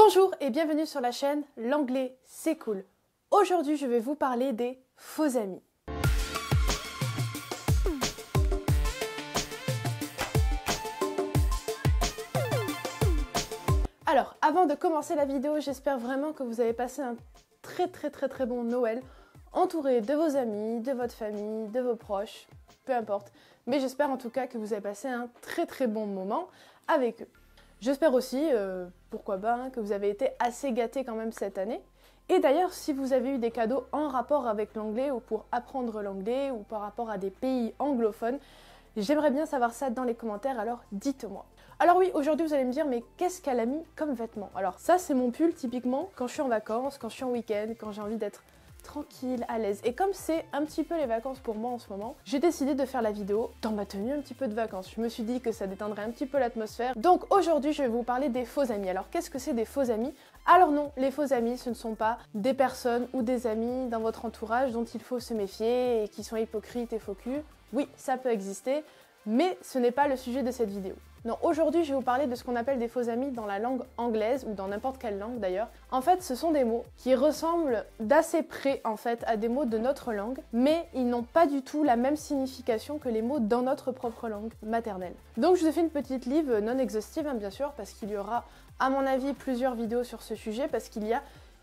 Bonjour et bienvenue sur la chaîne L'anglais c'est cool. Aujourd'hui je vais vous parler des faux amis. Alors avant de commencer la vidéo, j'espère vraiment que vous avez passé un très bon Noël, entouré de vos amis, de votre famille, de vos proches, peu importe. Mais j'espère en tout cas que vous avez passé un très bon moment avec eux. J'espère aussi, pourquoi pas, que vous avez été assez gâtés quand même cette année. Et d'ailleurs, si vous avez eu des cadeaux en rapport avec l'anglais ou pour apprendre l'anglais ou par rapport à des pays anglophones, j'aimerais bien savoir ça dans les commentaires, alors dites-moi. Alors oui, aujourd'hui vous allez me dire, mais qu'est-ce qu'elle a mis comme vêtements? Alors ça, c'est mon pull typiquement quand je suis en vacances, quand je suis en week-end, quand j'ai envie d'être tranquille, à l'aise. Et comme c'est un petit peu les vacances pour moi en ce moment, j'ai décidé de faire la vidéo dans ma tenue un petit peu de vacances. Je me suis dit que ça détendrait un petit peu l'atmosphère. Donc aujourd'hui, je vais vous parler des faux amis. Alors qu'est-ce que c'est des faux amis? Alors non, les faux amis, ce ne sont pas des personnes ou des amis dans votre entourage dont il faut se méfier et qui sont hypocrites et faux culs. Oui, ça peut exister, mais ce n'est pas le sujet de cette vidéo. Non, aujourd'hui, je vais vous parler de ce qu'on appelle des faux amis dans la langue anglaise ou dans n'importe quelle langue d'ailleurs. En fait, ce sont des mots qui ressemblent d'assez près en fait à des mots de notre langue, mais ils n'ont pas du tout la même signification que les mots dans notre propre langue maternelle. Donc, je vous ai fait une petite livre non exhaustive, hein, bien sûr, parce qu'il y aura, à mon avis, plusieurs vidéos sur ce sujet, parce qu'il y a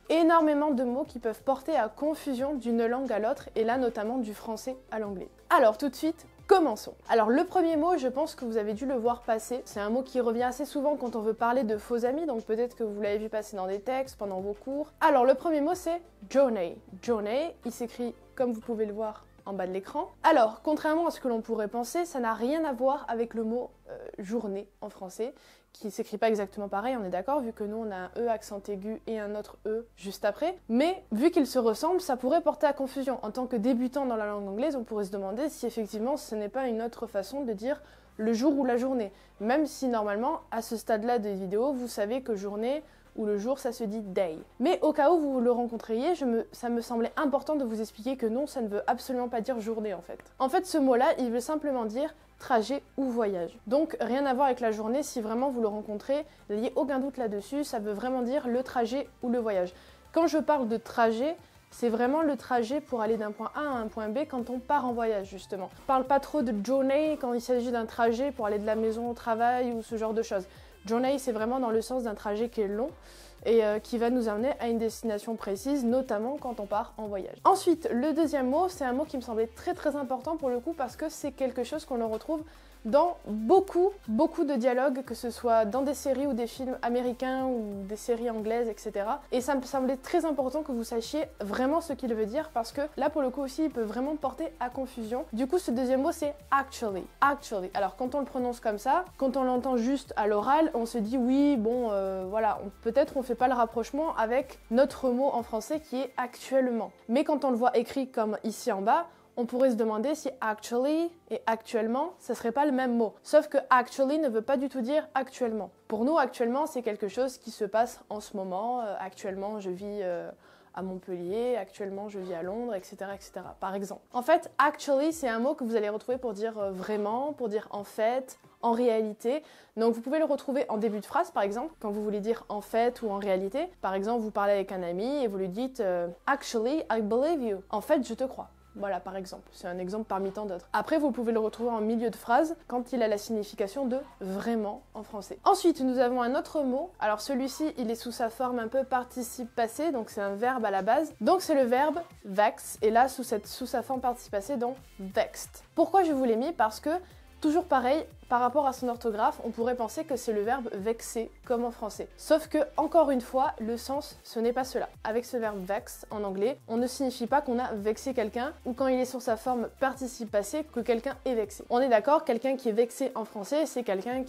énormément de mots qui peuvent porter à confusion d'une langue à l'autre, et là notamment du français à l'anglais. Alors, tout de suite, commençons. Alors le premier mot, je pense que vous avez dû le voir passer. C'est un mot qui revient assez souvent quand on veut parler de faux amis, donc peut-être que vous l'avez vu passer dans des textes, pendant vos cours. Alors le premier mot c'est journey. Journey, il s'écrit comme vous pouvez le voir en bas de l'écran. Alors, contrairement à ce que l'on pourrait penser, ça n'a rien à voir avec le mot journée en français, qui s'écrit pas exactement pareil, on est d'accord, vu que nous on a un E accent aigu et un autre E juste après. Mais vu qu'ils se ressemblent, ça pourrait porter à confusion. En tant que débutant dans la langue anglaise, on pourrait se demander si effectivement ce n'est pas une autre façon de dire le jour ou la journée. Même si normalement, à ce stade-là de vidéo, vous savez que journée ou le jour, ça se dit day. Mais au cas où vous le rencontriez, ça me semblait important de vous expliquer que non, ça ne veut absolument pas dire journée en fait. En fait, ce mot-là, il veut simplement dire trajet ou voyage. Donc rien à voir avec la journée, si vraiment vous le rencontrez, n'ayez aucun doute là-dessus, ça veut vraiment dire le trajet ou le voyage. Quand je parle de trajet, c'est vraiment le trajet pour aller d'un point A à un point B quand on part en voyage justement. Je parle pas trop de journey quand il s'agit d'un trajet pour aller de la maison au travail ou ce genre de choses. Journey, c'est vraiment dans le sens d'un trajet qui est long et qui va nous amener à une destination précise, notamment quand on part en voyage. Ensuite, le deuxième mot, c'est un mot qui me semblait très important pour le coup parce que c'est quelque chose qu'on le retrouve dans beaucoup de dialogues, que ce soit dans des séries ou des films américains ou des séries anglaises, etc. Et ça me semblait très important que vous sachiez vraiment ce qu'il veut dire parce que là, pour le coup aussi, il peut vraiment porter à confusion. Du coup, ce deuxième mot, c'est actually. Actually. Alors, quand on le prononce comme ça, quand on l'entend juste à l'oral, on se dit oui, bon, voilà, peut-être on fait pas le rapprochement avec notre mot en français qui est actuellement. Mais quand on le voit écrit comme ici en bas, on pourrait se demander si actually et actuellement, ça serait pas le même mot. Sauf que actually ne veut pas du tout dire actuellement. Pour nous, actuellement, c'est quelque chose qui se passe en ce moment. Actuellement, je vis à Montpellier, actuellement, je vis à Londres, etc., etc. Par exemple. En fait, actually, c'est un mot que vous allez retrouver pour dire vraiment, pour dire en fait, en réalité. Donc vous pouvez le retrouver en début de phrase par exemple, quand vous voulez dire en fait ou en réalité. Par exemple, vous parlez avec un ami et vous lui dites actually, I believe you. En fait, je te crois. Voilà, par exemple. C'est un exemple parmi tant d'autres. Après, vous pouvez le retrouver en milieu de phrase quand il a la signification de vraiment en français. Ensuite, nous avons un autre mot. Alors celui-ci, il est sous sa forme un peu participe passé, donc c'est un verbe à la base. Donc c'est le verbe vex, et là sous sa forme participe passé, donc vexed. Pourquoi je vous l'ai mis? Parce que toujours pareil, par rapport à son orthographe, on pourrait penser que c'est le verbe vexer, comme en français. Sauf que, encore une fois, le sens, ce n'est pas cela. Avec ce verbe vex, en anglais, on ne signifie pas qu'on a vexé quelqu'un, ou quand il est sur sa forme participe passé, que quelqu'un est vexé. On est d'accord, quelqu'un qui est vexé en français, c'est quelqu'un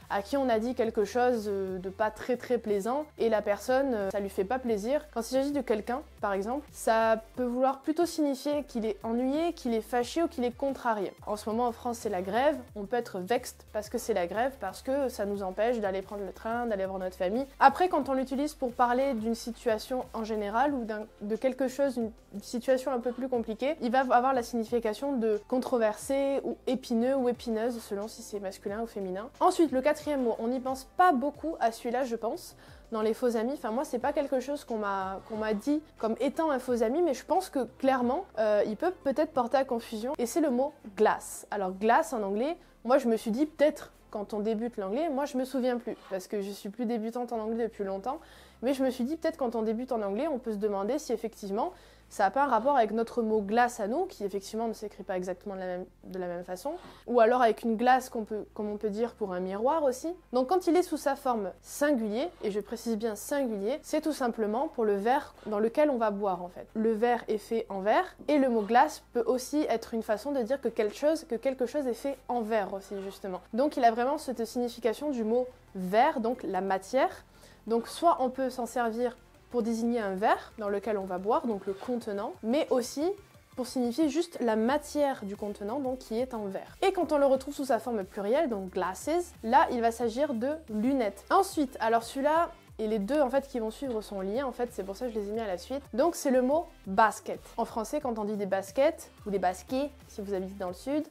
à qui on a dit quelque chose de pas très plaisant, et la personne, ça lui fait pas plaisir. Quand il s'agit de quelqu'un, par exemple, ça peut vouloir plutôt signifier qu'il est ennuyé, qu'il est fâché ou qu'il est contrarié. En ce moment, en France, c'est la grève, on peut être vexé parce que c'est la grève, parce que ça nous empêche d'aller prendre le train, d'aller voir notre famille. Après, quand on l'utilise pour parler d'une situation en général ou de quelque chose, une situation un peu plus compliquée, il va avoir la signification de controversé ou épineux ou épineuse, selon si c'est masculin ou féminin. Ensuite, le quatrième mot, on n'y pense pas beaucoup à celui-là, je pense. dans les faux amis. Enfin moi c'est pas quelque chose qu'on m'a dit comme étant un faux ami, mais je pense que clairement il peut peut-être porter à confusion. Et c'est le mot glace. Alors glace en anglais, moi je me suis dit peut-être quand on débute l'anglais, moi je me souviens plus parce que je suis plus débutante en anglais depuis longtemps, mais je me suis dit peut-être quand on débute en anglais, on peut se demander si effectivement ça n'a pas un rapport avec notre mot glace à nous, qui effectivement ne s'écrit pas exactement de la même façon, ou alors avec une glace comme on peut dire pour un miroir aussi. Donc quand il est sous sa forme singulier, et je précise bien singulier, c'est tout simplement pour le verre dans lequel on va boire en fait. Le verre est fait en verre, et le mot glace peut aussi être une façon de dire que quelque chose est fait en verre aussi justement. Donc il a vraiment cette signification du mot verre, donc la matière. Donc soit on peut s'en servir pour désigner un verre dans lequel on va boire, donc le contenant, mais aussi pour signifier juste la matière du contenant, donc qui est en verre. Et quand on le retrouve sous sa forme plurielle, donc glasses, là il va s'agir de lunettes. Ensuite, alors celui-là et les deux en fait qui vont suivre sont liés, en fait c'est pour ça que je les ai mis à la suite. Donc c'est le mot basket. En français, quand on dit des baskets ou des baskets si vous habitez dans le sud,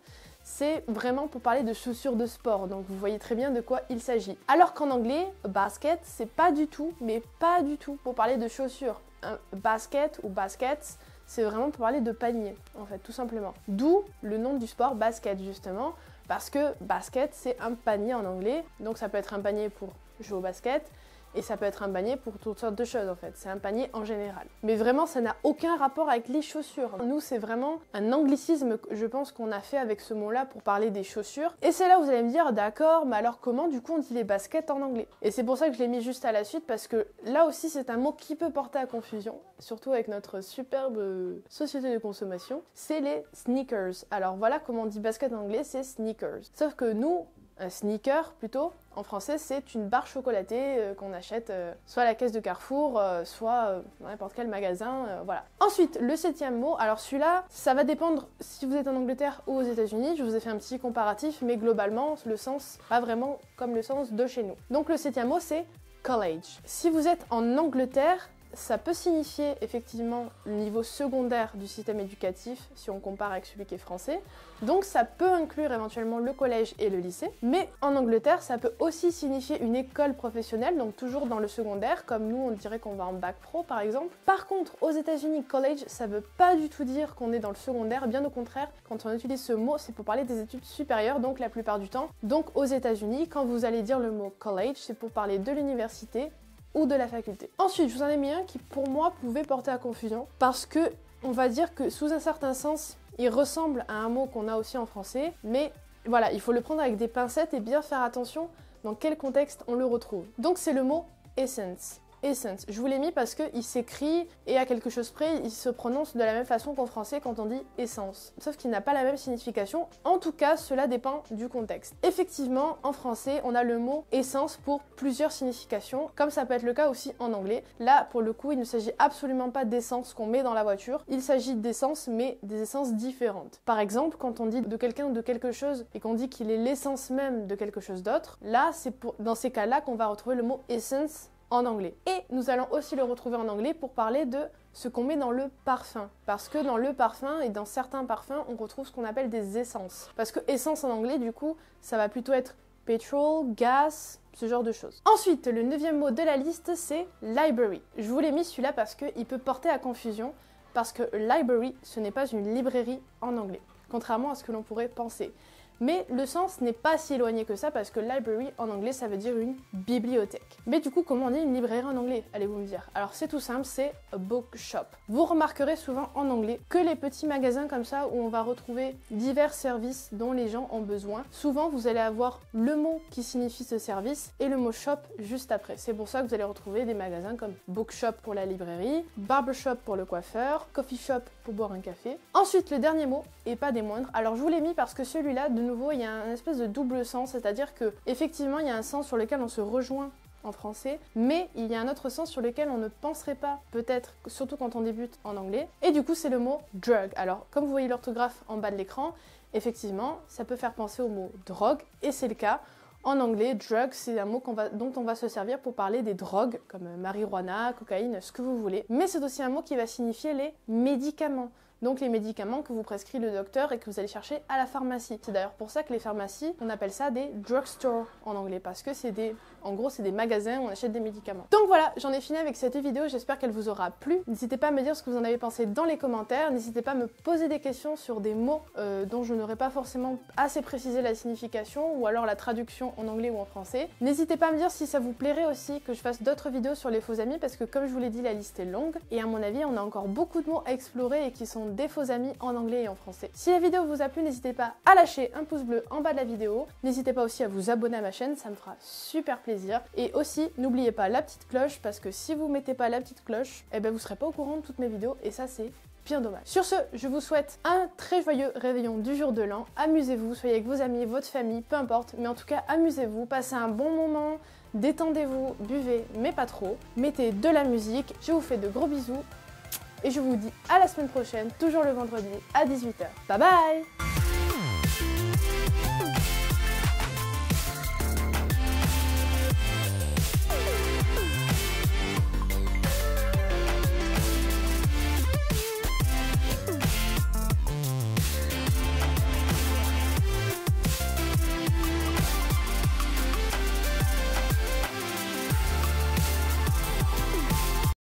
c'est vraiment pour parler de chaussures de sport, donc vous voyez très bien de quoi il s'agit. Alors qu'en anglais, basket, c'est pas du tout, mais pas du tout pour parler de chaussures. Un basket ou baskets, c'est vraiment pour parler de panier, en fait, tout simplement. D'où le nom du sport basket, justement, parce que basket, c'est un panier en anglais, donc ça peut être un panier pour jouer au basket, et ça peut être un panier pour toutes sortes de choses en fait, c'est un panier en général. Mais vraiment ça n'a aucun rapport avec les chaussures. Nous c'est vraiment un anglicisme je pense qu'on a fait avec ce mot là pour parler des chaussures. Et c'est là où vous allez me dire d'accord mais alors comment du coup on dit les baskets en anglais? Et c'est pour ça que je l'ai mis juste à la suite parce que là aussi c'est un mot qui peut porter à confusion, surtout avec notre superbe société de consommation, c'est les sneakers. Alors voilà comment on dit basket en anglais, c'est sneakers. Sauf que nous, un sneaker plutôt, en français c'est une barre chocolatée qu'on achète soit à la caisse de Carrefour, soit dans n'importe quel magasin, voilà. Ensuite, le 7e mot, alors celui-là, ça va dépendre si vous êtes en Angleterre ou aux États-Unis, je vous ai fait un petit comparatif, mais globalement, le sens, pas vraiment comme le sens de chez nous. Donc le 7e mot c'est college. Si vous êtes en Angleterre, ça peut signifier effectivement le niveau secondaire du système éducatif si on compare avec celui qui est français. Donc ça peut inclure éventuellement le collège et le lycée. Mais en Angleterre, ça peut aussi signifier une école professionnelle, donc toujours dans le secondaire, comme nous on dirait qu'on va en bac pro par exemple. Par contre, aux États-Unis, college, ça veut pas du tout dire qu'on est dans le secondaire, bien au contraire, quand on utilise ce mot, c'est pour parler des études supérieures, donc la plupart du temps. Donc aux États-Unis, quand vous allez dire le mot college, c'est pour parler de l'université ou de la faculté. Ensuite, je vous en ai mis un qui pour moi pouvait porter à confusion parce que on va dire que sous un certain sens, il ressemble à un mot qu'on a aussi en français, mais voilà, il faut le prendre avec des pincettes et bien faire attention dans quel contexte on le retrouve. Donc c'est le mot essence. Essence. Je vous l'ai mis parce qu'il s'écrit et à quelque chose près, il se prononce de la même façon qu'en français quand on dit essence. Sauf qu'il n'a pas la même signification. En tout cas, cela dépend du contexte. Effectivement, en français, on a le mot essence pour plusieurs significations, comme ça peut être le cas aussi en anglais. Là, pour le coup, il ne s'agit absolument pas d'essence qu'on met dans la voiture. Il s'agit d'essence, mais des essences différentes. Par exemple, quand on dit de quelqu'un ou de quelque chose et qu'on dit qu'il est l'essence même de quelque chose d'autre, là, c'est dans ces cas-là qu'on va retrouver le mot essence en anglais. Et nous allons aussi le retrouver en anglais pour parler de ce qu'on met dans le parfum. Parce que dans le parfum et dans certains parfums, on retrouve ce qu'on appelle des essences. Parce que essence en anglais, du coup, ça va plutôt être petrol, gas, ce genre de choses. Ensuite, le 9e mot de la liste, c'est library. Je vous l'ai mis celui-là parce qu'il peut porter à confusion, parce que library, ce n'est pas une librairie en anglais, contrairement à ce que l'on pourrait penser. Mais le sens n'est pas si éloigné que ça parce que library en anglais ça veut dire une bibliothèque. Mais du coup comment on dit une librairie en anglais, allez-vous me dire? Alors c'est tout simple, c'est a bookshop. Vous remarquerez souvent en anglais que les petits magasins comme ça où on va retrouver divers services dont les gens ont besoin, souvent vous allez avoir le mot qui signifie ce service et le mot shop juste après. C'est pour ça que vous allez retrouver des magasins comme bookshop pour la librairie, barbershop pour le coiffeur, coffee shop pour boire un café. Ensuite le dernier mot, et pas des moindres, alors je vous l'ai mis parce que celui-là de nouveau il y a un espèce de double sens, c'est-à-dire que effectivement il y a un sens sur lequel on se rejoint en français, mais il y a un autre sens sur lequel on ne penserait pas, peut-être, surtout quand on débute en anglais, et du coup c'est le mot drug. Alors comme vous voyez l'orthographe en bas de l'écran, effectivement ça peut faire penser au mot drogue, et c'est le cas. En anglais, drug, c'est un mot dont on va se servir pour parler des drogues, comme marijuana, cocaïne, ce que vous voulez. Mais c'est aussi un mot qui va signifier les médicaments. Donc les médicaments que vous prescrit le docteur et que vous allez chercher à la pharmacie. C'est d'ailleurs pour ça que les pharmacies, on appelle ça des drugstores en anglais, parce que c'est des En gros, c'est des magasins où on achète des médicaments. Donc voilà, j'en ai fini avec cette vidéo, j'espère qu'elle vous aura plu. N'hésitez pas à me dire ce que vous en avez pensé dans les commentaires, n'hésitez pas à me poser des questions sur des mots dont je n'aurais pas forcément assez précisé la signification ou alors la traduction en anglais ou en français. N'hésitez pas à me dire si ça vous plairait aussi que je fasse d'autres vidéos sur les faux amis parce que comme je vous l'ai dit, la liste est longue et à mon avis, on a encore beaucoup de mots à explorer et qui sont des faux amis en anglais et en français. Si la vidéo vous a plu, n'hésitez pas à lâcher un pouce bleu en bas de la vidéo. N'hésitez pas aussi à vous abonner à ma chaîne, ça me fera super plaisir. Et aussi, n'oubliez pas la petite cloche parce que si vous mettez pas la petite cloche, eh ben vous serez pas au courant de toutes mes vidéos et ça c'est bien dommage. Sur ce, je vous souhaite un très joyeux réveillon du jour de l'an. Amusez-vous, soyez avec vos amis, votre famille, peu importe, mais en tout cas amusez-vous, passez un bon moment, détendez-vous, buvez, mais pas trop. Mettez de la musique, je vous fais de gros bisous et je vous dis à la semaine prochaine, toujours le vendredi à 18 h. Bye bye!